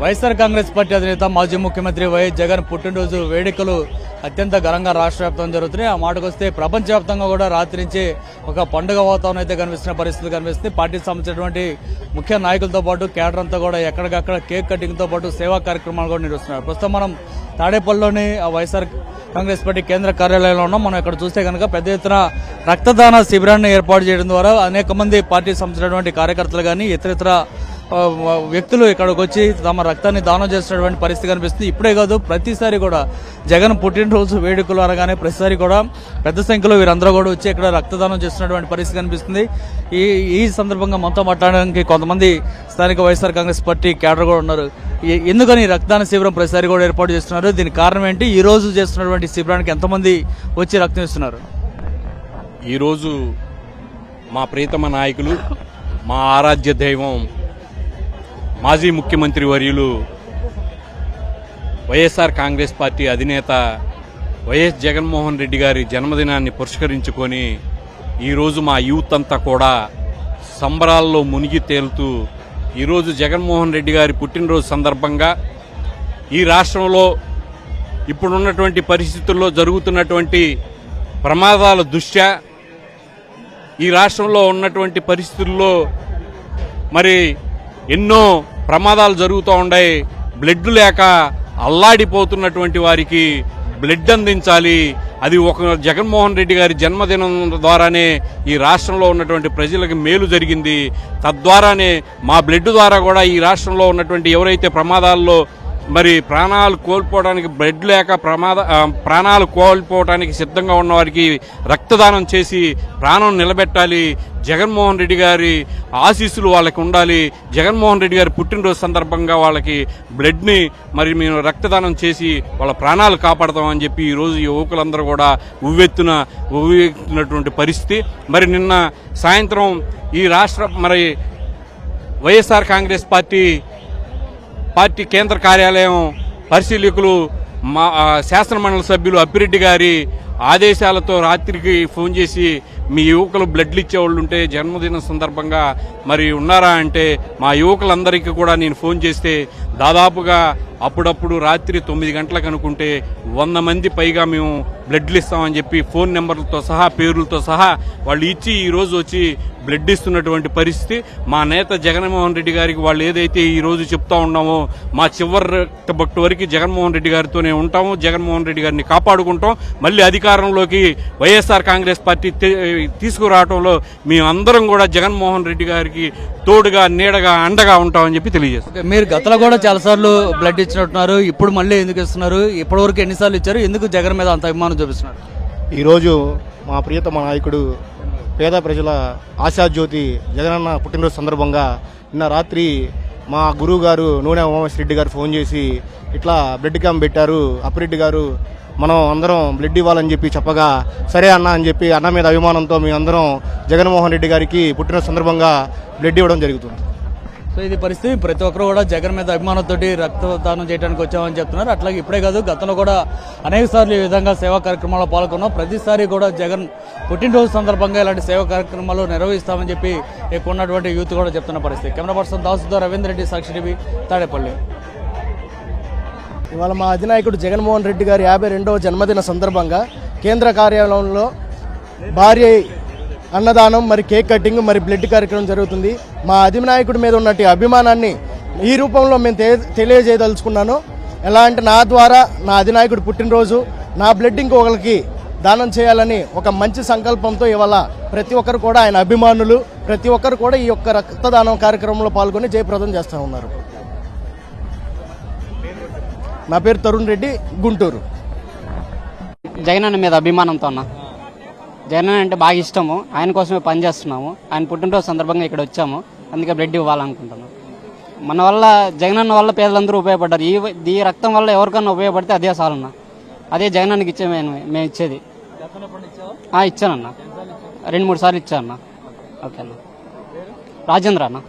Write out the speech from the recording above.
YSR Congress party అధినేత మాజీ ముఖ్యమంత్రి వైఎస్ జగన్ పుట్టినరోజు వేడుకలు అత్యంత ఘనంగా రాష్ట్ర వ్యాప్తంగా జరుగుతున్నాయి. ఆ మాటకొస్తే ప్రపంచవ్యాప్తంగా కూడా రాత్రి నుంచి ఒక పండుగ వాతావరణం అయితే కనిపిస్తున్న పరిస్థితి కనిపిస్తుంది. పార్టీకి సంబంధించినటువంటి ముఖ్య నాయకులతో పాటు కేడర్ అంతా కూడా ఎక్కడికక్కడ కేక్ కటింగ్ తో పాటు సేవా కార్యక్రమాలు కూడా నిర్వహిస్తున్నారు. ప్రస్తుతం మనం తాడేపల్లిలోని వైఎస్ఆర్ కాంగ్రెస్ పార్టీ కేంద్ర కార్యాలయంలో ఉన్నాం. మనం ఇక్కడ చూస్తే కనుక పెద్ద ఎత్తున రక్తదాన శిబిరాన్ని ఏర్పాటు చేయడం ద్వారా అనేక మంది పార్టీకి సంబంధించినటువంటి కార్యకర్తలు కానీ ఇతర వ్యక్తులు ఇక్కడికి వచ్చి తమ రక్తాన్ని దానం చేస్తున్నటువంటి పరిస్థితి కనిపిస్తుంది. ఇప్పుడే కాదు, ప్రతిసారి కూడా జగన్ పుట్టినరోజు వేడుకలు అనగానే ప్రతిసారి కూడా పెద్ద సంఖ్యలో వీరందరూ కూడా వచ్చి ఇక్కడ రక్తదానం చేస్తున్నటువంటి పరిస్థితి కనిపిస్తుంది. ఈ సందర్భంగా మనతో మాట్లాడడానికి కొంతమంది స్థానిక వైఎస్ఆర్ కాంగ్రెస్ పార్టీ కేడర్ కూడా ఉన్నారు. ఎందుకని రక్తదాన శిబిరం ప్రతిసారి కూడా ఏర్పాటు చేస్తున్నారు, దీనికి కారణం ఏంటి, ఈ రోజు చేస్తున్నటువంటి శిబిరానికి ఎంతమంది వచ్చి రక్తం ఇస్తున్నారు? ఈరోజు మా ప్రియతమ నాయకులు, మా ఆరాధ్య దైవం మాజీ ముఖ్యమంత్రి వర్యులు వైఎస్ఆర్ కాంగ్రెస్ పార్టీ అధినేత వైఎస్ జగన్మోహన్ రెడ్డి గారి జన్మదినాన్ని పురస్కరించుకొని ఈరోజు మా యూత్ అంతా కూడా సంబరాల్లో మునిగి తేలుతూ ఈరోజు జగన్మోహన్ రెడ్డి గారి పుట్టినరోజు సందర్భంగా ఈ రాష్ట్రంలో ఇప్పుడున్నటువంటి పరిస్థితుల్లో జరుగుతున్నటువంటి ప్రమాదాల దృష్ట్యా ఈ రాష్ట్రంలో ఉన్నటువంటి పరిస్థితుల్లో మరి ఎన్నో ప్రమాదాలు జరుగుతూ ఉన్నాయి. బ్లడ్ లేక అల్లాడిపోతున్నటువంటి వారికి బ్లడ్ అందించాలి. అది ఒక జగన్మోహన్ రెడ్డి గారి జన్మదినం ద్వారానే ఈ రాష్ట్రంలో ఉన్నటువంటి ప్రజలకు మేలు జరిగింది. తద్వారానే మా బ్లడ్ ద్వారా కూడా ఈ రాష్ట్రంలో ఉన్నటువంటి ఎవరైతే ప్రమాదాల్లో మరి ప్రాణాలు కోల్పోవడానికి బ్లడ్ లేక ప్రాణాలు కోల్పోవడానికి సిద్ధంగా ఉన్న వారికి రక్తదానం చేసి ప్రాణం నిలబెట్టాలి. జగన్మోహన్ రెడ్డి గారి ఆశీస్సులు వాళ్ళకి ఉండాలి. జగన్మోహన్ రెడ్డి గారి పుట్టినరోజు సందర్భంగా వాళ్ళకి బ్లడ్ని మరి మేము రక్తదానం చేసి వాళ్ళ ప్రాణాలు కాపాడతామని చెప్పి ఈరోజు యువకులందరూ కూడా ఉవ్వెత్తునటువంటి పరిస్థితి. మరి నిన్న సాయంత్రం ఈ రాష్ట్ర మరి వైఎస్ఆర్ కాంగ్రెస్ పార్టీ కేంద్ర కార్యాలయం పరిశీలకులు మా శాసనమండలి సభ్యులు అప్పిరెడ్డి గారి ఆదేశాలతో రాత్రికి ఫోన్ చేసి మీ యువకులు బ్లడ్లు ఇచ్చేవాళ్ళు ఉంటే జన్మదిన సందర్భంగా మరి ఉన్నారా అంటే మా యువకులందరికీ కూడా నేను ఫోన్ చేస్తే దాదాపుగా అప్పుడప్పుడు రాత్రి 9 గంటలకు అనుకుంటే 100 మంది పైగా మేము బ్లడ్లు ఇస్తామని చెప్పి ఫోన్ నెంబర్లతో సహా పేర్లతో సహా వాళ్ళు ఇచ్చి ఈరోజు వచ్చి బ్లడ్ ఇస్తున్నటువంటి పరిస్థితి. మా నేత జగన్మోహన్ రెడ్డి గారికి వాళ్ళు ఏదైతే ఈ రోజు చెప్తా ఉన్నామో మా చివరి భక్తి వరకు జగన్మోహన్ రెడ్డి గారితోనే ఉంటాము, జగన్మోహన్ రెడ్డి గారిని కాపాడుకుంటాం. మళ్ళీ అధికారంలోకి వైఎస్ఆర్ కాంగ్రెస్ పార్టీ తీసుకురావడంలో మేమందరం కూడా జగన్మోహన్ రెడ్డి గారికి తోడుగా నీడగా అండగా ఉంటామని చెప్పి తెలియజేస్తాం. మీరు గతంలో కూడా చాలాసార్లు బ్లడ్ ఇచ్చినట్టున్నారు, ఇప్పుడు మళ్ళీ ఎందుకు ఇస్తున్నారు? ఇప్పటివరకు ఎన్నిసార్లు ఇచ్చారు? ఎందుకు జగన్ మీద అంత అభిమానం చూపిస్తున్నారు? ఈరోజు మా ప్రియతమ నాయకుడు పేద ప్రజల ఆశాజ్యోతి జగనన్న పుట్టినరోజు సందర్భంగా నిన్న రాత్రి మా గురువు గారు నూనె ఉమామేశ్వరరెడ్డి గారు ఫోన్ చేసి ఇట్లా బ్లడ్ క్యాంప్ పెట్టారు, అప్పిరెడ్డి గారు మనం అందరం బ్లడ్ ఇవ్వాలని చెప్పి చెప్పగా సరే అన్న అని చెప్పి అన్న మీద అభిమానంతో మేము అందరం జగన్మోహన్ రెడ్డి గారికి పుట్టినరోజు సందర్భంగా బ్లడ్ ఇవ్వడం జరుగుతుంది. సో ఇది పరిస్థితి. ప్రతి ఒక్కరు కూడా జగన్ మీద అభిమానంతో రక్తదానం చేయడానికి వచ్చామని చెప్తున్నారు. అట్లాగే ఇప్పుడే కాదు, గతంలో కూడా అనేక సార్లు ఈ విధంగా సేవా కార్యక్రమాల్లో పాల్గొన్నాం. ప్రతిసారి కూడా జగన్ పుట్టినరోజు సందర్భంగా ఇలాంటి సేవా కార్యక్రమాలు నిర్వహిస్తామని చెప్పి ఎక్కువ ఉన్నటువంటి యూత్ కూడా చెప్తున్న పరిస్థితి. కెమెరా పర్సన్ దాసుతో రవీంద్ర రెడ్డి, సాక్షి టీవీ, తాడేపల్లి. ఇవాళ మా అధినాయకుడు జగన్మోహన్ రెడ్డి గారి 52వ జన్మదిన సందర్భంగా కేంద్ర కార్యాలయంలో భారీ అన్నదానం, మరి కేక్ కటింగ్, మరి బ్లడ్ కార్యక్రమం జరుగుతుంది. మా అధినాయకుడి మీద ఉన్నట్టు అభిమానాన్ని ఈ రూపంలో మేము తెలియజేయదలుచుకున్నాను. ఎలా అంటే నా ద్వారా నా అధినాయకుడు పుట్టినరోజు నా బ్లడ్ ఇంకొకరికి దానం చేయాలని ఒక మంచి సంకల్పంతో ఇవాళ ప్రతి ఒక్కరు కూడా ఆయన అభిమానులు ప్రతి ఒక్కరు కూడా ఈ యొక్క రక్తదానం కార్యక్రమంలో పాల్గొని జయప్రదం చేస్తూ ఉన్నారు. నా పేరు తరుణ్ రెడ్డి, గుంటూరు. జగన్ అన్న మీద అభిమానంతో అన్న, జగన్ అంటే బాగా ఇష్టము, ఆయన కోసమే పనిచేస్తున్నాము. ఆయన పుట్టినరోజు సందర్భంగా ఇక్కడ వచ్చాము, అందుకే బ్లడ్ ఇవ్వాలనుకుంటున్నాం. మన వల్ల జగనన్న వల్ల పేదలందరూ ఉపయోగపడ్డారు. ఈ రక్తం వల్ల ఎవరికన్నా ఉపయోగపడితే అదే చాలన్న, అదే జగనన్నకి ఇచ్చే మేము ఇచ్చేది. ఇచ్చానన్న, 2-3 సార్లు ఇచ్చానన్న. ఓకే అన్న. రాజేంద్ర అన్న.